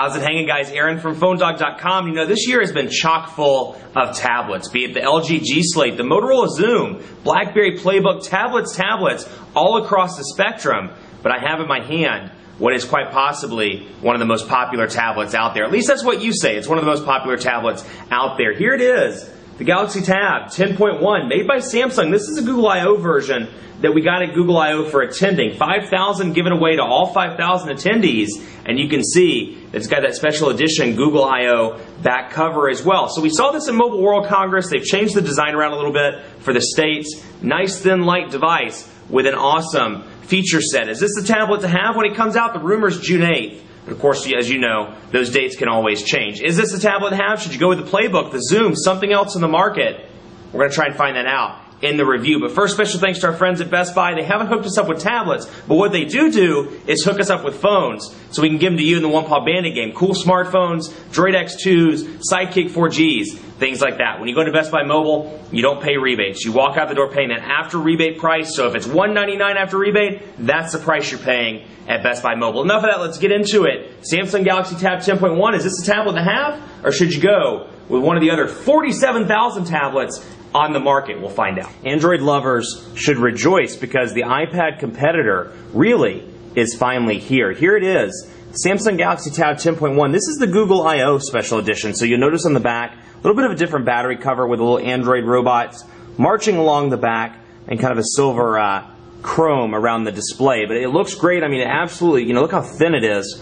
How's it hanging, guys? Aaron from PhoneDog.com. You know, this year has been chock full of tablets, be it the LG G Slate, the Motorola Zoom, BlackBerry Playbook, tablets, all across the spectrum. But I have in my hand what is quite possibly one of the most popular tablets out there. At least that's what you say. It's one of the most popular tablets out there. Here it is, the Galaxy Tab 10.1, made by Samsung. This is a Google I/O version that we got at Google I/O for attending. 5,000 given away to all 5,000 attendees. And you can see it's got that special edition Google I/O back cover as well. So we saw this at Mobile World Congress. They've changed the design around a little bit for the States. Nice thin light device with an awesome feature set. Is this the tablet to have when it comes out? The rumor's June 8th. And of course, as you know, those dates can always change. Is this the tablet to have? Should you go with the Playbook, the Zoom, something else in the market? We're going to try and find that out in the review. But first, special thanks to our friends at Best Buy. They haven't hooked us up with tablets, but what they do is hook us up with phones so we can give them to you in the one-paw bandit game. Cool smartphones, Droid X2s, Sidekick 4Gs, things like that. When you go to Best Buy Mobile, you don't pay rebates. You walk out the door paying that after rebate price. So if it's $199 after rebate, that's the price you're paying at Best Buy Mobile. Enough of that, let's get into it. Samsung Galaxy Tab 10.1, is this a tablet to have? Or should you go with one of the other 47,000 tablets on the market? We'll find out. Android lovers should rejoice because the iPad competitor really is finally here. Here it is, Samsung Galaxy Tab 10.1. This is the Google I/O Special Edition. So you'll notice on the back, a little bit of a different battery cover with a little Android robots marching along the back and kind of a silver chrome around the display. But it looks great. I mean, it absolutely, you know, look how thin it is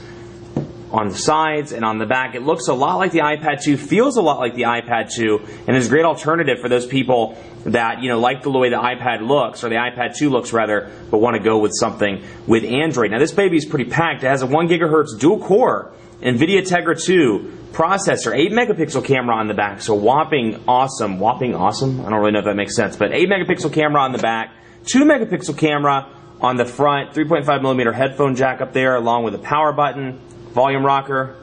on the sides and on the back. It looks a lot like the iPad 2, feels a lot like the iPad 2, and is a great alternative for those people that, you know, like the way the iPad looks, or the iPad 2 looks rather, but want to go with something with Android. Now this baby is pretty packed. It has a 1 gigahertz dual core NVIDIA Tegra 2 processor, 8 megapixel camera on the back, so whopping awesome. I don't really know if that makes sense, but 8 megapixel camera on the back, 2 megapixel camera on the front, 3.5 millimeter headphone jack up there, along with a power button, volume rocker,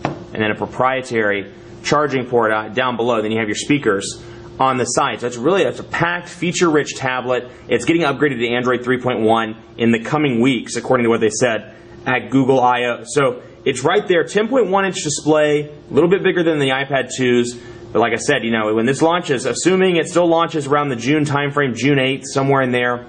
and then a proprietary charging port down below. Then you have your speakers on the side. So it's a packed, feature-rich tablet. It's getting upgraded to Android 3.1 in the coming weeks, according to what they said at Google I/O. So it's right there, 10.1-inch display, a little bit bigger than the iPad 2s. But like I said, you know, when this launches, assuming it still launches around the June timeframe, June 8th, somewhere in there,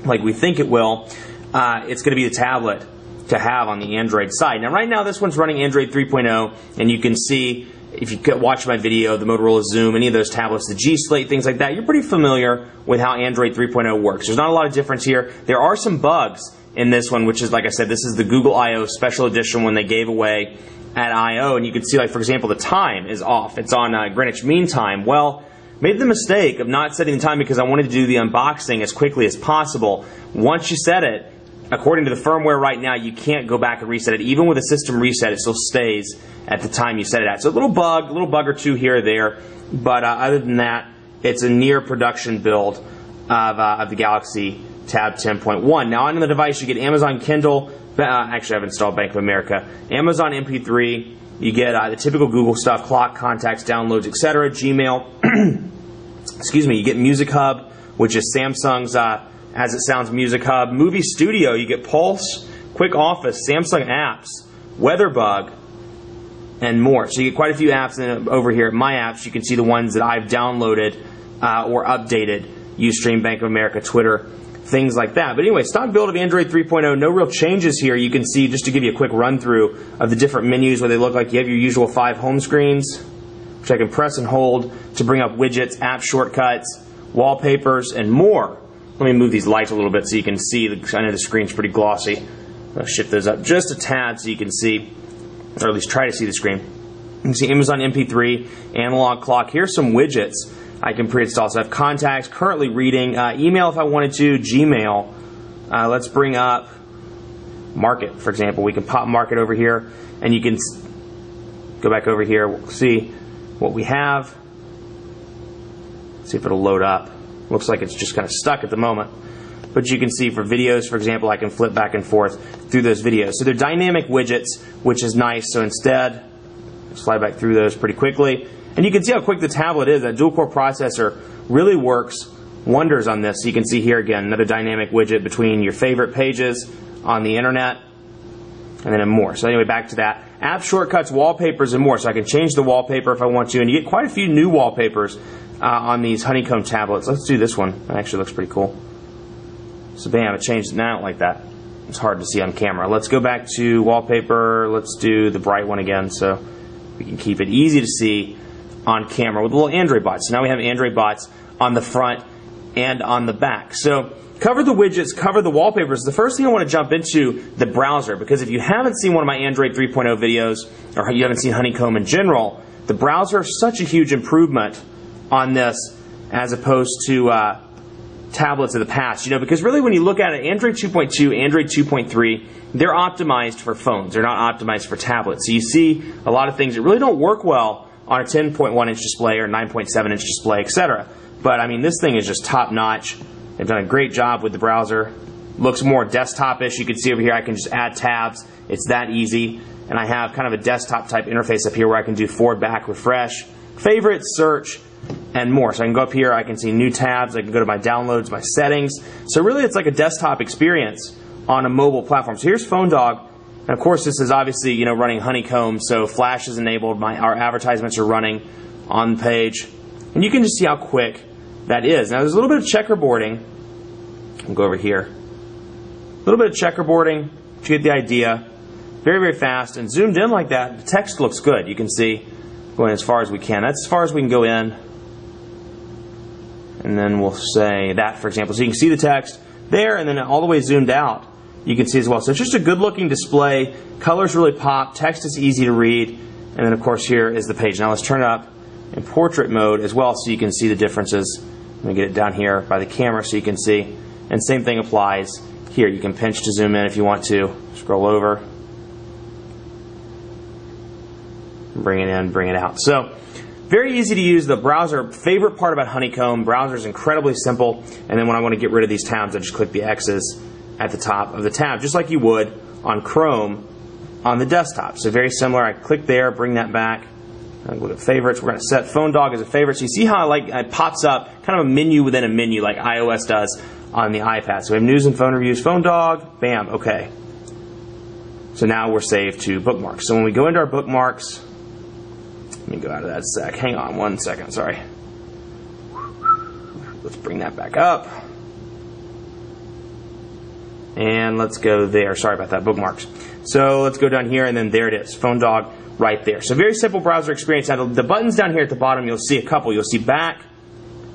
like we think it will, it's going to be the tablet to have on the Android side. Now right now this one's running Android 3.0, and you can see, if you watch my video, the Motorola Zoom, any of those tablets, the G Slate, things like that, you're pretty familiar with how Android 3.0 works. There's not a lot of difference here. There are some bugs in this one, which is, like I said, this is the Google I/O Special Edition one they gave away at I/O, and you can see, like, for example, the time is off. It's on Greenwich Mean Time. Well, made the mistake of not setting the time because I wanted to do the unboxing as quickly as possible. Once you set it, according to the firmware right now, you can't go back and reset it. Even with a system reset, it still stays at the time you set it at. So a little bug or two here or there, but other than that, it's a near production build of the Galaxy Tab 10.1. Now on the device, you get Amazon Kindle. Actually, I've installed Bank of America. Amazon MP3. You get the typical Google stuff, clock, contacts, downloads, etc. Gmail. Excuse me. You get Music Hub, which is Samsung's as it sounds Music Hub. Movie Studio, you get Pulse, Quick Office, Samsung Apps, WeatherBug, and more. So you get quite a few apps, and over here at My Apps, you can see the ones that I've downloaded or updated. Ustream, Bank of America, Twitter, things like that. But anyway, stock build of Android 3.0, no real changes here. You can see, just to give you a quick run through of the different menus, what they look like. You have your usual 5 home screens, which I can press and hold to bring up widgets, app shortcuts, wallpapers, and more. Let me move these lights a little bit so you can see. I know the screen's pretty glossy. I'll shift those up just a tad so you can see, or at least try to see the screen. You can see Amazon MP3, analog clock. Here's some widgets I can pre-install. So I have contacts, currently reading, email if I wanted to, Gmail. Let's bring up Market, for example. We can pop Market over here, and you can go back over here. We'll see what we have. See if it'll load up. Looks like it's just kind of stuck at the moment. But you can see for videos, for example, I can flip back and forth through those videos. So they're dynamic widgets, which is nice. So instead, slide back through those pretty quickly. And you can see how quick the tablet is. That dual-core processor really works wonders on this. So you can see here again, another dynamic widget between your favorite pages on the internet. and then in more. So anyway, back to that. App shortcuts, wallpapers, and more. So I can change the wallpaper if I want to, and you get quite a few new wallpapers on these honeycomb tablets. Let's do this one. That actually looks pretty cool. So bam, it changed it. Now I don't like that. It's hard to see on camera. Let's go back to wallpaper. Let's do the bright one again so we can keep it easy to see on camera with a little Android bots. So now we have Android bots on the front and on the back. So cover the widgets, cover the wallpapers. The first thing I want to jump into the browser, because if you haven't seen one of my Android 3.0 videos, or you haven't seen Honeycomb in general, the browser is such a huge improvement on this as opposed to tablets of the past. You know, because really when you look at it, Android 2.2, Android 2.3, they're optimized for phones. They're not optimized for tablets. So you see a lot of things that really don't work well on a 10.1 inch display or 9.7 inch display, etc. But I mean, this thing is just top notch. They've done a great job with the browser. Looks more desktop-ish. You can see over here I can just add tabs. It's that easy. And I have kind of a desktop type interface up here where I can do forward, back, refresh, favorites, search, and more. So I can go up here, I can see new tabs, I can go to my downloads, my settings. So really it's like a desktop experience on a mobile platform. So here's Phone Dog. And of course this is obviously, you know, running Honeycomb, so Flash is enabled. Our advertisements are running on the page. And you can just see how quick that is. Now there's a little bit of checkerboarding. I'll go over here. A little bit of checkerboarding to get the idea. Very, very fast. And zoomed in like that, the text looks good. You can see going as far as we can. That's as far as we can go in. And then we'll say that, for example. So you can see the text there, and then all the way zoomed out, you can see as well. So it's just a good-looking display. Colors really pop. Text is easy to read. And then, of course, here is the page. Now let's turn it up in portrait mode as well so you can see the differences. Let me get it down here by the camera so you can see. And same thing applies here. You can pinch to zoom in if you want to. Scroll over. Bring it in, bring it out. So very easy to use. The browser, favorite part about Honeycomb, browser is incredibly simple. And then when I want to get rid of these tabs, I just click the X's at the top of the tab, just like you would on Chrome on the desktop. So very similar. I click there, bring that back. I'm going to favorites. We're going to set Phone Dog as a favorite. So you see how it pops up, kind of a menu within a menu like iOS does on the iPad. So we have news and phone reviews, Phone Dog, bam, okay. So now we're saved to bookmarks. So when we go into our bookmarks, let me go out of that sec. Hang on 1 second, sorry. Let's bring that back up. And let's go there. Sorry about that, bookmarks. So let's go down here, and then there it is, Phone Dog right there. So very simple browser experience. Now the buttons down here at the bottom, you'll see a couple. You'll see back,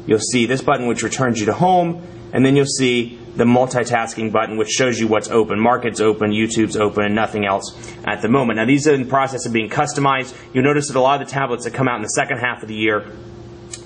you'll see this button which returns you to home, and then you'll see the multitasking button which shows you what's open. Market's open, YouTube's open, and nothing else at the moment. Now these are in the process of being customized. You'll notice that a lot of the tablets that come out in the second half of the year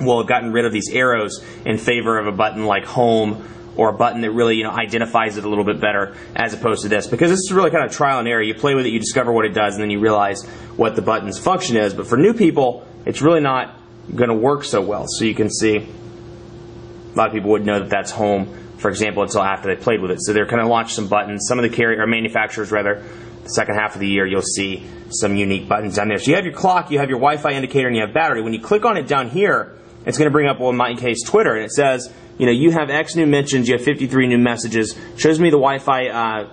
will have gotten rid of these arrows in favor of a button like Home, or a button that really, you know, identifies it a little bit better as opposed to this. Because this is really kind of trial and error. You play with it, you discover what it does, and then you realize what the button's function is. But for new people, it's really not going to work so well. So you can see a lot of people wouldn't know that that's Home, for example, until after they played with it. So they're going to launch some buttons. Some of the manufacturers, rather, the second half of the year, you'll see some unique buttons down there. So you have your clock, you have your Wi-Fi indicator, and you have battery. When you click on it down here, it's going to bring up, well, in my case, Twitter, and it says, you know, you have X new mentions, you have 53 new messages. Shows me the Wi-Fi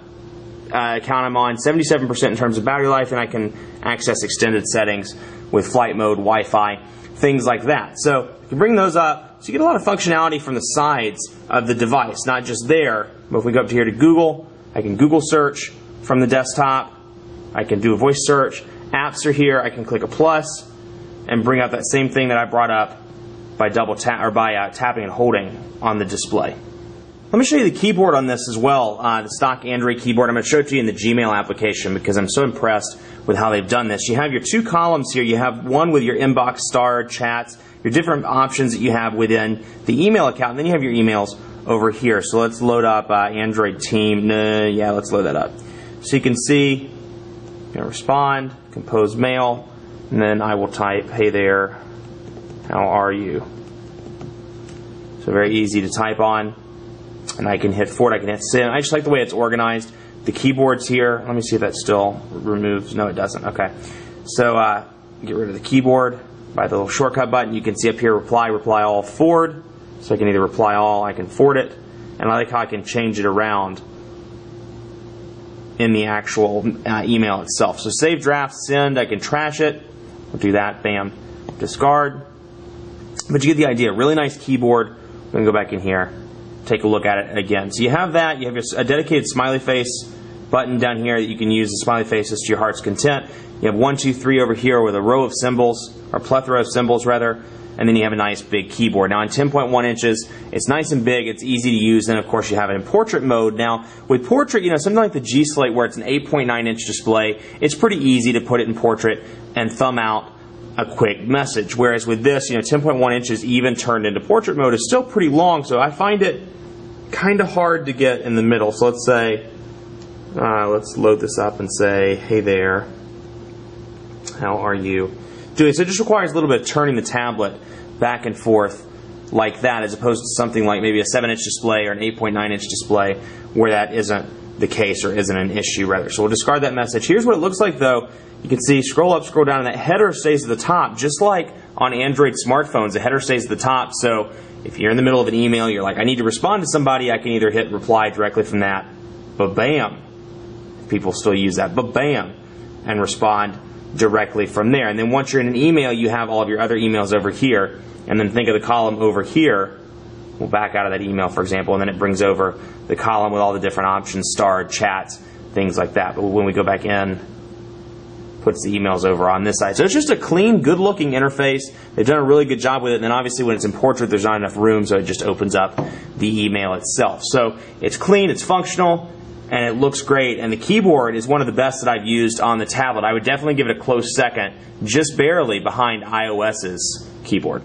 account I'm on, 77% in terms of battery life, and I can access extended settings with flight mode, Wi-Fi, things like that. So you can bring those up. So you get a lot of functionality from the sides of the device, not just there. But if we go up to here to Google, I can Google search from the desktop. I can do a voice search. Apps are here. I can click a plus and bring up that same thing that I brought up by tapping and holding on the display. Let me show you the keyboard on this as well, the stock Android keyboard. I'm going to show it to you in the Gmail application because I'm so impressed with how they've done this. You have your two columns here. You have one with your inbox, star, chats, your different options that you have within the email account, and then you have your emails over here. So let's load up Android Team. Yeah, let's load that up. So you can see, respond, compose mail, and then I will type, hey there, how are you? So very easy to type on. And I can hit forward, I can hit send. I just like the way it's organized. The keyboard's here. Let me see if that still removes. No, it doesn't. Okay. So get rid of the keyboard by the little shortcut button. You can see up here, reply all, forward. So I can either reply all, I can forward it. And I like how I can change it around in the actual email itself. So save draft, send, I can trash it. We'll do that, bam, discard. But you get the idea. Really nice keyboard. We're going to go back in here, take a look at it again. So you have that. You have a dedicated smiley face button down here that you can use the smiley faces to your heart's content. You have 1, 2, 3 over here with a row of symbols, or plethora of symbols rather, and then you have a nice big keyboard. Now in 10.1 inches, it's nice and big, it's easy to use, and of course you have it in portrait mode. Now with portrait, something like the G Slate where it's an 8.9 inch display, it's pretty easy to put it in portrait and thumb out a quick message. Whereas with this, 10.1 inches even turned into portrait mode is still pretty long, so I find it kind of hard to get in the middle. So let's say, let's load this up and say, hey there, how are you doing? So it just requires a little bit of turning the tablet back and forth like that, as opposed to something like maybe a 7-inch display or an 8.9-inch display where that isn't the case, or isn't an issue rather. So we'll discard that message. Here's what it looks like though. You can see, scroll up, scroll down, and that header stays at the top, just like on Android smartphones. The header stays at the top, so if you're in the middle of an email, you're like, I need to respond to somebody, I can either hit reply directly from that, ba-bam, people still use that, ba-bam, and respond directly from there. And then once you're in an email, you have all of your other emails over here, and then think of the column over here. We'll back out of that email, for example, and then it brings over the column with all the different options, starred, chats, things like that. But when we go back in, puts the emails over on this side. So it's just a clean, good-looking interface. They've done a really good job with it. And then obviously when it's in portrait, there's not enough room, so it just opens up the email itself. So it's clean, it's functional, and it looks great. And the keyboard is one of the best that I've used on the tablet. I would definitely give it a close second, just barely behind iOS's keyboard.